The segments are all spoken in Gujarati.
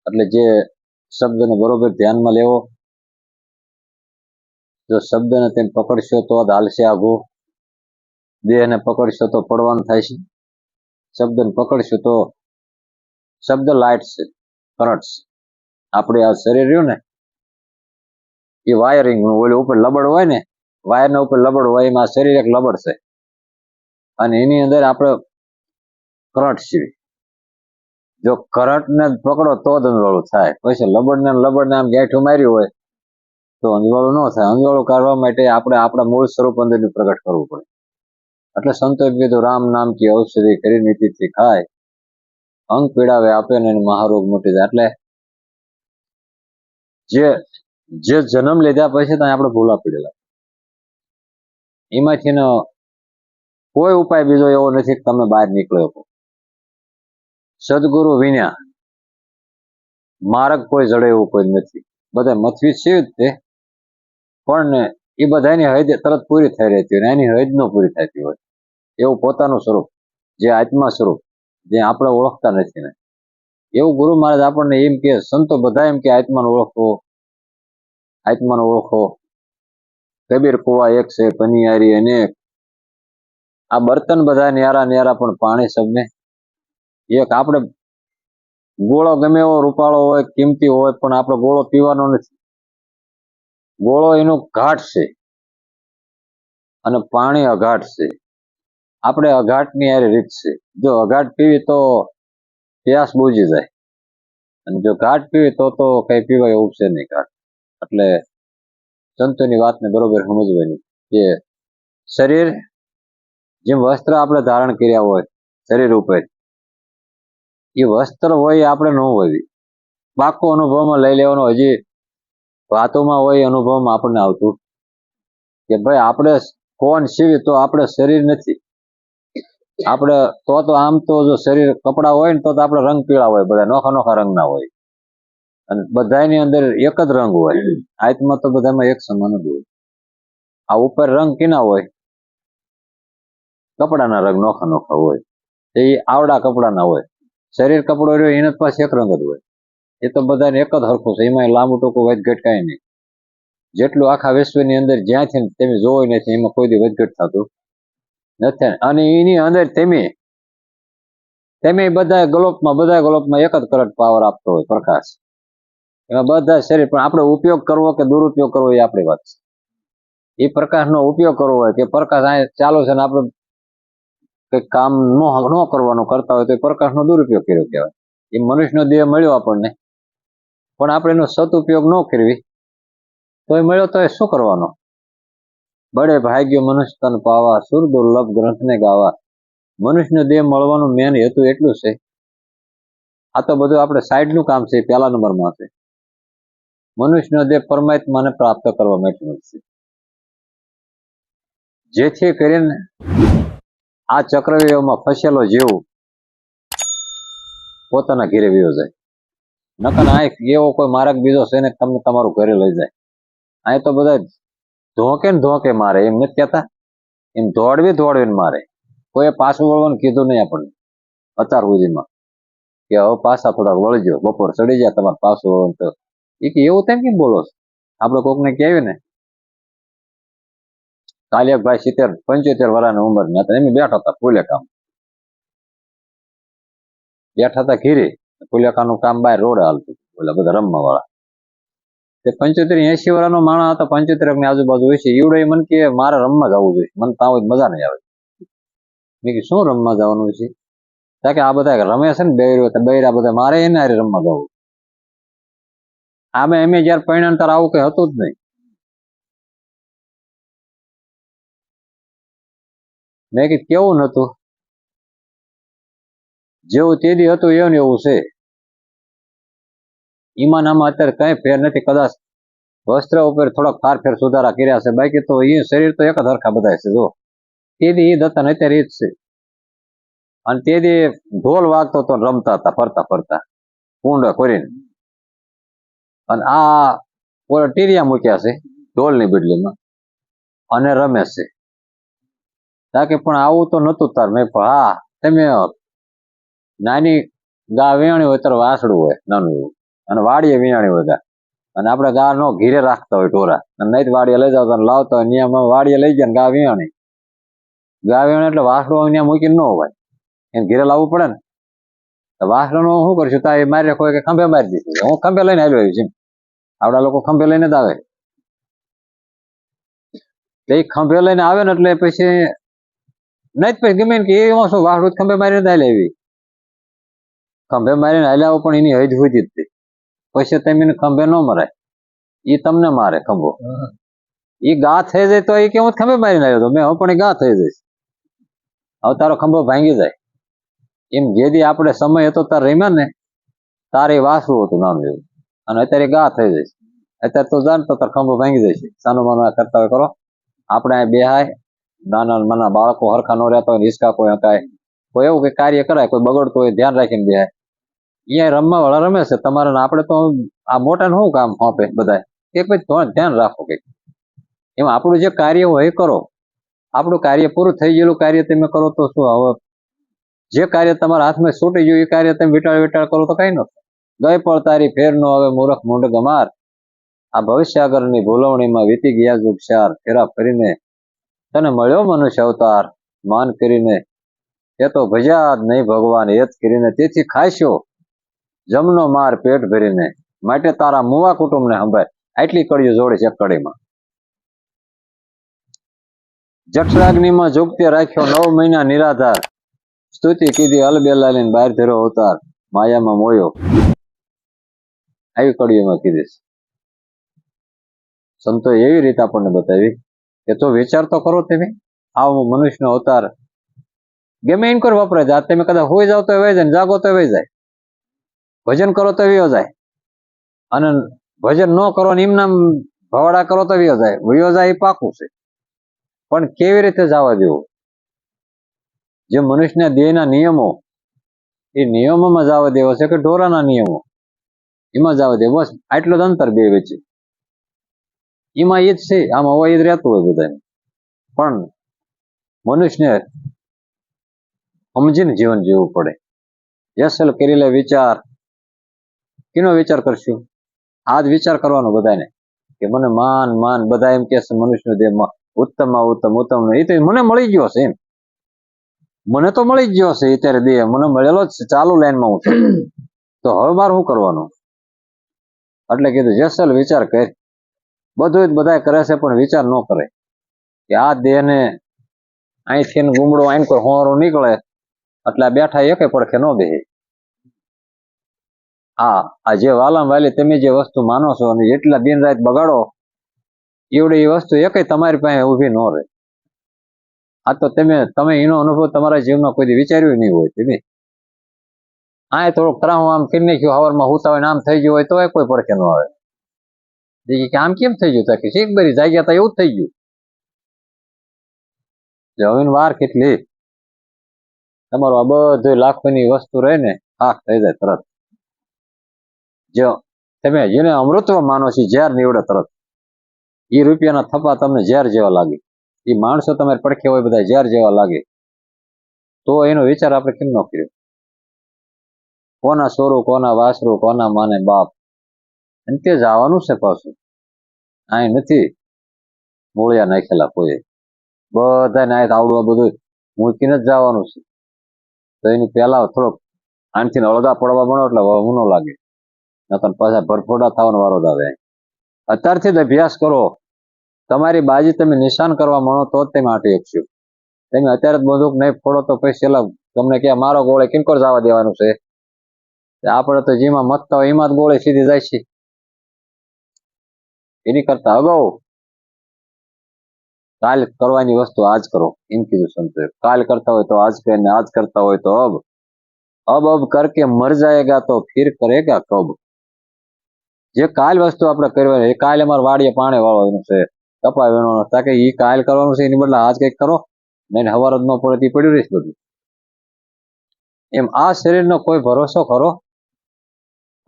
એટલે જે શબ્દને બરોબર ધ્યાનમાં લેવો, જો શબ્દને તેમ પકડશો તો જ હાલશે આઘું, દેહને પકડશો તો પડવાનું થાય છે, શબ્દને પકડશો તો શબ્દ લાઇટ છે, કરંટ છે. આપણે આ શરીર રહ્યું ને એ વાયરિંગ ઓલું ઉપર લબડ હોય ને, વાયરના ઉપર લબડ હોય, એમાં શરીર એક લબડ છે અને એની અંદર આપણે કરંટ છીએ. જો કરંટને પકડો તો જ અંજવાળું થાય, પછી લબડને આમ ગાંઠું માર્યું હોય તો અંજવાળું ન થાય. અંજવાળું કાઢવા માટે આપણે આપણા મૂળ સ્વરૂપ અંદરનું પ્રગટ કરવું પડે. એટલે સંતોએ કીધું રામ નામ કી ઔષધિ કરી નીતિથી ખાય, અંગ પીડાવે આપે ને મહારોગ મોટી જાય. એટલે જે જન્મ લીધા પછી ત્યાં આપણે ભૂલા પડેલા, એમાંથી કોઈ ઉપાય બીજો એવો નથી કે તમે બહાર નીકળો શકો. સદગુરુ વિના માર્ગ કોઈ જડે એવું કોઈ નથી. બધા મથવી છે જ તે, પણ એ બધાની હદ તરત પૂરી થઈ રહેતી હોય, એની હદ ન પૂરી થતી હોય. એવું પોતાનું સ્વરૂપ, જે આત્મા સ્વરૂપ, જે આપણે ઓળખતા નથી ને એવું ગુરુ મહારાજ આપણને એમ કે, સંતો બધા એમ કે આત્માને ઓળખો, આત્માને ઓળખો. કબીર કુવા એક છે પનિયારી અનેક, આ બર્તન બધા ન્યારા પણ પાણી સબને એક. આપણે ગોળો ગમે એવો રૂપાળો હોય, કિંમતી હોય, પણ આપણે ગોળો પીવાનો નથી. ગોળો એનું ઘાટ છે અને પાણી અઘાટ છે. આપણે અઘાટની હારે રીત છે. જો અઘાટ પીવી તો પ્યાસ બુજી જાય, અને જો ઘાટ પીવી તો કઈ પીવાય એવું છે નહીં ઘાટ. એટલે સંતોની વાતને બરોબર સમજવાની કે શરીર જેમ વસ્ત્ર આપણે ધારણ કર્યા હોય શરીર ઉપર, એ વસ્ત્ર હોય આપણે ન હોય, પાકો અનુભવમાં લઈ લેવાનો. હજી વાતોમાં હોય અનુભવમાં આપણને આવતું કે ભાઈ આપણે કોણ છીએ, તો આપણે શરીર નથી. આપણે તો આમ તો જો શરીર કપડા હોય ને તો આપણે રંગ પીળા હોય, બધા નોખા નોખા રંગના હોય, અને બધાની અંદર એક જ રંગ હોય. આત્મા તો બધામાં એક સમાન જ હોય. આ ઉપર રંગ કીના હોય, કપડાના રંગ નોખા નોખા હોય, એ આવડા કપડાના હોય. શરીર કપડો રહ્યો એને પાસે એક રંગ જ હોય. એ તો બધાને એક જ હરખું છે, એમાં લાંબુ ટૂંકું વધઘટ કાંઈ નહીં. જેટલું આખા વિશ્વની અંદર જ્યાંથી તમે જોવો નથી એમાં કોઈ દી વધઘટ થતું નથી. અને એની અંદર તમે બધા ગલોપમાં એક જ કરંટ પાવર આપતો હોય, પ્રકાશ. એમાં બધા શરીર, પણ આપણે ઉપયોગ કરવો કે દુરુપયોગ કરવો એ આપણી વાત છે. એ પ્રકાશનો ઉપયોગ કરવો હોય કે પ્રકાશ અહીંયા ચાલુ છે ને આપણે કંઈક કામ ન કરવાનું કરતા હોય તો એ પ્રકાશનો દુરુપયોગ કર્યો કહેવાય. એ મનુષ્યનો દેહ મળ્યો આપણને, પણ આપણે એનો સદુપયોગ ન કરવી તો એ મળ્યો તો એ શું કરવાનો? બળે ભાગ્ય મનુષ્ય તન પાવા, સુર દુર્લભ ગ્રંથને ગાવા. મનુષ્યનો દેહ મળવાનું મેન હેતુ એટલું છે. આ તો બધું આપણે સાઈડનું કામ છે, પહેલા નંબરમાં છે. મનુષ્યનો દેહ પરમાત્માને પ્રાપ્ત કરવા માટેનો છે, જેથી કરીને આ ચક્રવ્યૂહમાં ફસેલો જીવ પોતાના ઘેરે વયો જાય. નકર આ એવો કોઈ માર્ગ બીજો છે ને તમને તમારું ઘરે લઈ જાય. અહીં તો બધા ધોકે ને ધોકે મારે, એમ નથી કહેતા, એમ દોડવીને મારે. કોઈ પાછું વળવાનું કીધું નહીં આપણને અત્યાર સુધીમાં કે હવે પાછા થોડાક વળજો, બપોર ચડી જાય તમારે પાછું વળવાનું. તો એ કે એવું તેમ કેમ બોલો છો? આપણે કોકને કહેવી ને, કાલે એક ભાઈ 75 વર્ષની ઉંમરના હતા, એમ બેઠા હતા ફૂલે કામ, બેઠા હતા ઘીરે, ફૂલેકાનું કામ બહાર રોડે હાલતું, ઓલા બધા રમવા વાળા. તે 75-80 વર્ષનો માણસ હતો, 75 ની આજુબાજુ હોય છે. એવડો મને કે મારે રમવા જવું જોઈએ, મને ત્યાં મજા નહીં આવે. મેં કીધું શું રમવા જવાનું છે? કે આ બધા રમે છે ને બૈરા બધા, મારે એને હારે રમવા જવું. અમે જયારે પરિણામ તાર આવું કઈ હતું જ નહીં. મેં કીધું કેવું નતું? જેવું તેદી હતું એવું ને એવું છે. ઈમાન આમાં અત્યારે કઈ ફેર નથી. કદાચ વસ્ત્ર ઉપર થોડોક ફેર સુધારા કર્યા છે, બાકી તો એ શરીર તો એક જ હરખા બધા છે. જો તેદી ઈદ હતા ને અત્યારે ઈદ છે. અને તેદી ઢોલ વાગતો તો રમતા હતા ફરતા કુંડા કરીને, અને આ ઓલા ટીરિયા મૂક્યા છે ઢોલની બદલીમાં અને રમે છે. તાકે પણ આવું તો નતું તાર. મેં હા તમે નાની ગા વેણી હોય ત્યારે વાસડું હોય નાનું એવું, અને વાડીએ વિયાણી બધા, અને આપણે ગા નો ઘીરે રાખતા હોય ઢોરા, અને નહીં વાડીએ લઈ જતા લાવતા હોય, નિયમ વાડીએ લઈ ગયા ગા વિયાણી, એટલે વાસણો અહીંયા મૂકીને ન હોય, એને ઘીરે લાવવું પડે ને. વાસણો શું કરશું તા એ મારી કોઈ કે ખંભે મારી દીધું, હું ખંભે લઈને આવ્યો છું. આપડા લોકો ખંભે લઈને જ આવે, એ ખંભે લઈને આવે ને એટલે પછી નહીં પછી ગમે કે એમાં શું વાસણું ખંભે મારીને હાલે આવી, ખંભે મારીને હાલ્યા પણ એની હજ હોતી જ પછી તમે ખંભે ન મરાય, એ તમને મારે ખંભો, એ ગા થઈ જાય તો એ કે હું ખંભે મારીને આવ્યો હતો મેં, હું પણ એ ગા થઈ જઈશ, હવે તારો ખંભો ભાંગી જાય. એમ જેથી આપણે સમય હતો તાર રમ્યા ને તારે વાસરું હતું નામ જેવું, અને અત્યારે ગા થઈ જઈશ, અત્યારે તો જાણ તો તાર ખંભો ભાંગી જશે. સાનું માનું કરતા હોય કરો, આપણે આ બેહાય, નાના નાના બાળકો હરખા ન રહેતા હોય, હિસકા કોઈ હકાય, કોઈ એવું કે કાર્ય કરાય, કોઈ બગડતું હોય ધ્યાન રાખીને બેહાય. અહીંયા રમવા વાળા રમે છે, તમારે આપણે તો આ મોટા શું કામ આપે બધા એક ભાઈ ધ્યાન રાખો કઈક, એમાં આપણું જે કાર્ય હોય એ કરો, આપણું કાર્ય પૂરું થઈ ગયેલું કાર્ય તમે કરો તો શું, હવે જે કાર્ય તમારા હાથમાં છૂટી ગયું એ કાર્ય તમે વિટાળ કરો તો કઈ ન ગઈ પણ તારી ફેર નો હવે મૂરખ મૂંડ ગમાર, આ ભવિષ્ય આગળની ભૂલવણીમાં વીતી ગયા યુગ 4 ફેરા ફરીને તને મળ્યો મનુષ્ય અવતાર, માન કરીને એ તો ભજ્યા જ નહીં ભગવાન એ જ કરીને, તેથી ખાશો જમનો માર પેટ ભરીને, માટે તારા મુવા કુટુંબને સંભાળ, આટલી કડીઓ જોડી છે કડીમાં. જઠરાગ્નિમાં ઝુકતે રાખ્યો 9 મહિના નિરાધાર, સ્તુતિ કીધી અલબેલાલીને બહાર ધર્યો અવતાર, માયામાં મોયો, આવી કડીઓમાં કીધી. સંતો એવી રીતે આપણને બતાવી કે તો વિચાર તો કરો તમે, આવો મનુષ્યનો અવતાર ગમે એમ કર વપરાય જાય, તમે કદાચ હોઈ જાવ તો વહી જાય, જાગો તો વહી જાય, ભજન કરો તો વયો જાય, અને ભજન ન કરો ને એમના ભવાડા કરો તો વયો જાય એ પાકું છે. પણ કેવી રીતે જવા દેવું, જે મનુષ્યના દેહના નિયમો એ નિયમોમાં જવા દેવો છે કે ઢોરાના નિયમો એમાં જવા દેવો, બસ આટલો જ અંતર બે વચ્ચે, એમાં એ જ છે, આમાં હોય એ જ રહેતું હોય બધાને. પણ મનુષ્યને સમજીને જીવન જીવવું પડે. યસલ કરી લે વિચાર, કેનો વિચાર કરશું, આ જ વિચાર કરવાનો બધાને કે મને માન માન બધા એમ કે છે મનુષ્યનો દેહ ઉત્તમમાં ઉત્તમ ઉત્તમ, એ તો મને મળી ગયો છે એમ, મને તો મળી ગયો છે અત્યારે દેહ મને મળેલો જ છે, ચાલુ લાઈનમાં હું છું, તો હવે મારે શું કરવાનું. એટલે કીધું જસલ વિચાર કર, બધું જ બધા કરે છે પણ વિચાર ન કરે કે આ દેહને અહીંથી ગુમડો આઈને કોઈ હોરું નીકળે એટલે આ બેઠા એકે પડખે ન બેહે. આ જે વાલામ વાલી તમે જે વસ્તુ માનો છો અને એટલા દિન રાત બગાડો એવડી એ વસ્તુ એકે તમારી પાસે ઊભી ન રહે. આ તો તમે એનો અનુભવ તમારા જીવનમાં કોઈ વિચાર્યું નહીં હોય. તમે આ થોડુંક તરાહું આમ કરી નાખ્યું, હવારમાં હુતા હોય ને આમ થઈ ગયું હોય તો કોઈ પડખે ન આવે કે આમ કેમ થઈ ગયું, કે શીખ બરી જાગ્યા હતા એવું જ થઈ ગયું. હવે વાર કેટલી તમારું આ બધું લાખોની વસ્તુ રહે ને આખ થઈ જાય તરત. જો તમે જેને અમૃતત્વ માનો છો ઝેર નીવડે તરત, એ રૂપિયાના થપ્પા તમને ઝેર જેવા લાગે, એ માણસો તમારે પડખે હોય બધા ઝેર જેવા લાગે, તો એનો વિચાર આપણે કેમ ન કર્યો. કોના સોરું, કોના વાસરું, કોના માને બાપ, અને તે જવાનું છે પાછું, અહીં નથી મૂળિયા નાખેલા કોઈ, બધાને આ આવડું બધું મૂકીને જ જવાનું છે. તો એની પહેલા થોડોક આનથી અળગા પડવા બનો એટલે હું ન લાગે, નકર પાછા ભરફોડા થવાનો વારો જ આવે. અત્યારથી જ અભ્યાસ કરો, તમારી બાજી તમે નિશાન કરવા માંડો તો જ તમે આટી શકશો. તમે અત્યારે જ બંદૂક નહીં ફોડો તો પછી છેલ્લા તમને ક્યાં મારો ગોળે કિનકોર જવા દેવાનું છે. આપણે તો જેમાં મતતા હોય એમાં જ ગોળે સીધી જાય છે. એની કરતા અગાઉ કાલ કરવાની વસ્તુ આજ કરો, એમ કીધું સંતોએ. કાલ કરતા હોય તો આજ કરીને, આજ કરતા હોય તો અબ કરકે મર જાયેગા તો ફિર કરેગા કબ. જે કાલ વસ્તુ આપણે કરવાની, કાલ અમારે વાડીએ પાણી વાળવાનું છે, કપા વીણવાનો તાકે એ કાલ કરવાનું છે, એની બદલે આજ કંઈક કરો, નહીં હવાર જ ન પડે તે પડ્યું રહીશ બધું. એમ આ શરીરનો કોઈ ભરોસો ખરો,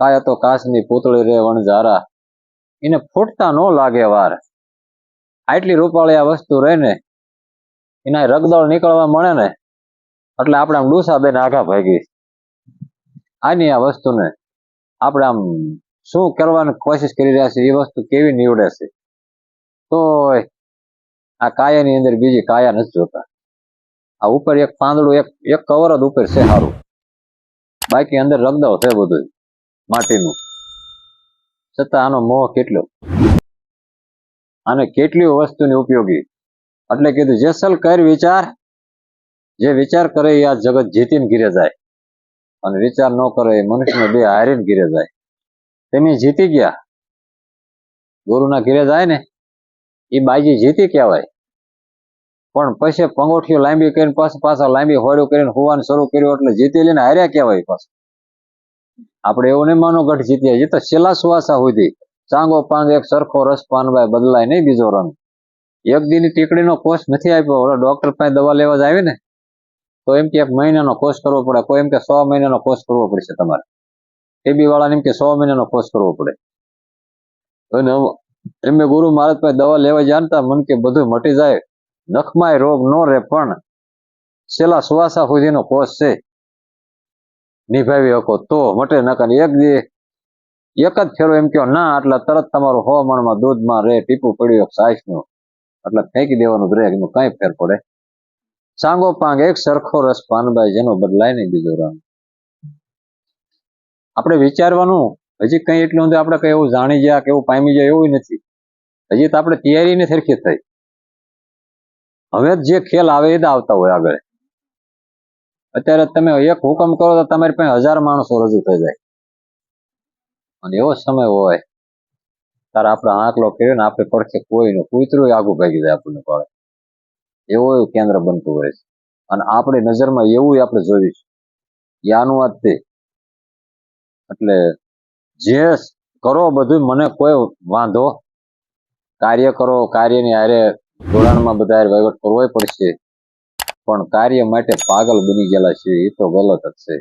કાયા તો કાચની પૂતળી રે વણઝારા, એને ફૂટતા ન લાગે વાર. આટલી રૂપાળી આ વસ્તુ રહે ને, એના રગદળ નીકળવા મળે ને એટલે આપણે આમ ડૂસા દઈને આઘા ભાગી. આની આ વસ્તુને આપણે આમ શું કરવાની કોશિશ કરી રહ્યા છે, એ વસ્તુ કેવી નીવડે છે, તો આ કાયાની અંદર બીજી કાયા નથી જોતા. આ ઉપર એક પાંદડું, એક કવર જ ઉપર છે સારું, બાકી અંદર રગદવ છે બધું માટીનું. છતાં આનો મોહ કેટલો, આને કેટલી વસ્તુની ઉપયોગી. એટલે કીધું જેસલ કર વિચાર, જે વિચાર કરે એ આ જગત જીતીને ઘીરે જાય, અને વિચાર ન કરે એ મનુષ્યને બે હારીને ઘીરે જાય. તમે જીતી ગયા, ગુરુના ઘીરે જાય ને એ બાજી જીતી કહેવાય. પણ પછી પંગોઠીઓ લાંબી કરીને પાછા લાંબી હોડું કરીને હોવાનું શરૂ કર્યું એટલે જીતી લઈને હાર્યા કહેવાય. પાછું આપણે એવું નહીં માનો ગઢ જીત્યા, એ તો છેલ્લા સુવાસા સુધી ચાંગો પાંગ એક સરખો રસ પાનભાઈ બદલાય નહીં બીજો રંગ. એક દીની ટીકડીનો કોર્સ નથી આપ્યો. ઓલો ડોક્ટર પાસે દવા લેવા જ આવી ને તો એમ કે 1 મહિનાનો કોર્સ કરવો પડે, કોઈ એમ કે 100 મહિનાનો કોર્સ કરવો પડશે તમારે. ટીબી વાળાને એમ કે 100 મહિનાનો કોર્સ કરવો પડે. અને એમને ગુરુ મહારાજ પાસે દવા લેવા જાણતા મન કે બધું મટી જાય, નખમાય રોગ ન રહે, પણ છેલ્લા સુવાસા સુધીનો કોર્સ છે, નિભાવી શકો તો મટે. નકર એક જ ફેરો એમ કહો ના એટલે તરત તમારું 100 મણમાં દૂધમાં રે ટીપું પડ્યું સાઈસનું એટલે ફેંકી દેવાનું જ રહે, એનું કઈ ફેર પડે. ચાંગો પાંગ એક સરખો રસ પાનભાઈ જેનો બદલાય નહીં બીજો રંગ. આપણે વિચારવાનું હજી કઈ એટલું નથી, આપણે કઈ એવું જાણી ગયા કે એવું પામી જાય એવું નથી. હજી તો આપણે તૈયારી ને સરખી થઈ. હવે જે ખેલ આવે એ જ આવતા હોય આગળ. અત્યારે તમે એક હુકમ કરો તો તમારી પાસે 1000 માણસો રજૂ થઈ જાય, અને એવો સમય હોય તારે આપણે આંકલો કર્યો ને આપણે પડખે કોઈનું કૂતરું આગું ભાગી જાય આપણને પાડે, એવું કેન્દ્ર બનતું હોય છે. અને આપણી નજરમાં એવું આપણે જોઈશું, યાનું વાત તે. એટલે જે કરો બધું મને કોઈ વાંધો, કાર્ય કરો, કાર્યની હારે જોડાણમાં બધા વહીવટ કરવો પડશે, પણ કાર્ય માટે પાગલ બની ગયેલા છે એ તો ગલત જ છે.